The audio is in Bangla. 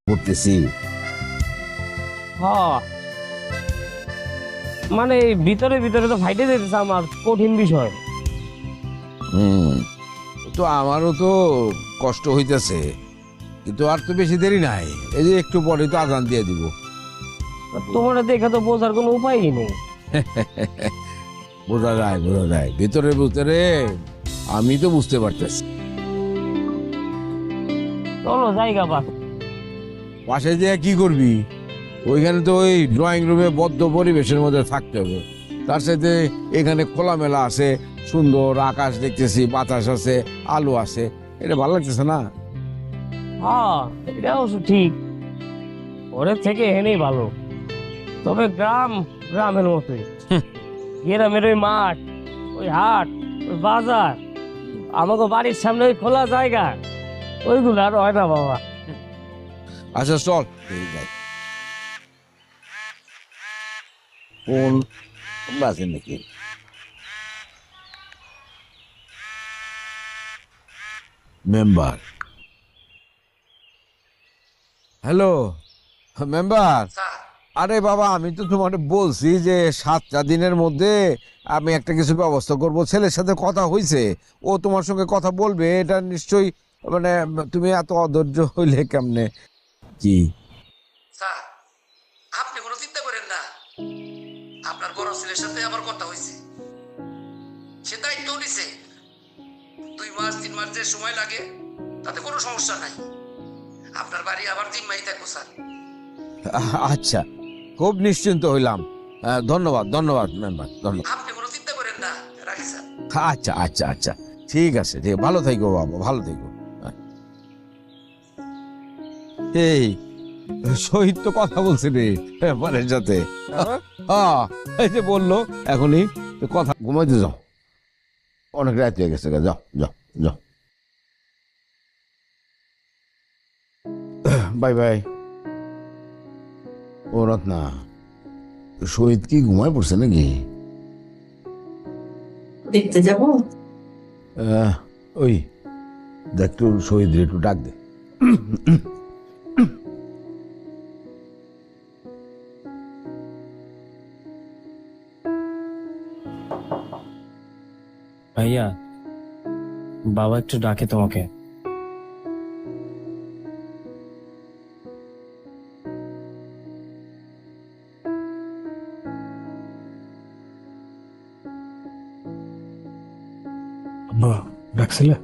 করতেছি। হ্যাঁ, মানে ভিতরে ভিতরে তো ফাইটে যেতেছে আমার কঠিন বিষয়। হুম, তো আমারও তো কষ্ট হইতেছে, কিন্তু আর তো বেশি দেরি নাই। এই যে একটু পরে তো আজান দিয়ে দিব। তোমার দেখে তো বোঝার কোনো উপায়ই নেই। বোঝা যায়, বোঝা যায়, ভিতরে ভিতরে আমি তো বুঝতে পারতেছি। চলো জায়গা পাত। পাশে যে কি করবি? ওইখানে তো ওই ড্রয়িং রুমে বদ্ধ পরিবেশের মধ্যে থাকতে হবে। তার সাথে এখানে খোলামেলা আছে, সুন্দর আকাশ দেখতেছি, বাতাস আছে, আলো আছে, এটা ভালো লাগতেছে না? হ্যাঁ, এটা অবশ্য ঠিক, ওর থেকে এনেই ভালো। তবে গ্রাম গ্রামের মতোই, গ্রামের ওই মাঠ, ওই হাট, ওই বাজার, আমাকে বাড়ির সামনে ওই খোলা জায়গা, ওইগুলো আর হয় না বাবা। আচ্ছা চল এই যাই। ফোন আছে নাকি? Member, hello member. আরে বাবা, আমি তো তোমাকে বলছি যে 7টা দিনের মধ্যে আমি একটা কিছু ব্যবস্থা করব। ছেলের সাথে কথা হয়েছে, ও তোমার সঙ্গে কথা বলবে, এটা নিশ্চয়ই। মানে তুমি এত অধৈর্য হইলে কেমনে কি? স্যার, আপনি কোনো চিন্তা করেন না। আপনার বড় ছেলের সাথে আমার কথা হয়েছে, সে দায়িত্ব নিছে। 2 মাস 3 মাস যে সময় লাগে তাতে কোনো সমস্যা নাই। আপনার বাড়ি আবার জিম্মাই থাকবো স্যার। আচ্ছা, খুব নিশ্চিন্ত হইলাম। ধন্যবাদ ধন্যবাদ মেম্বার, ধন্যবাদ। আপনি কোনো চিন্তা করেন না, রাখি স্যার। আচ্ছা আচ্ছা আচ্ছা, ঠিক আছে, ঠিক, ভালো থেকো বাবা, ভালো থেকো। এই শহীদ তো কথা বলছে রে মেম্বারের সাথে। হ্যাঁ, এই যে বললো এখনই, তো কথা, ঘুমাইতে যাও, অনেক রাত হয়ে গেছে, যাও যাও যাও। Bye bye. ও রত্না, শহীদ কি ঘুমায় পড়ছে নাকি? দেখতে যাব। ওই দেখ একটু শহীদ একটু ডাক দে। ভাইয়া, বাবা একটু ডাকে তোমাকে। আব্বা ডাকছিলে?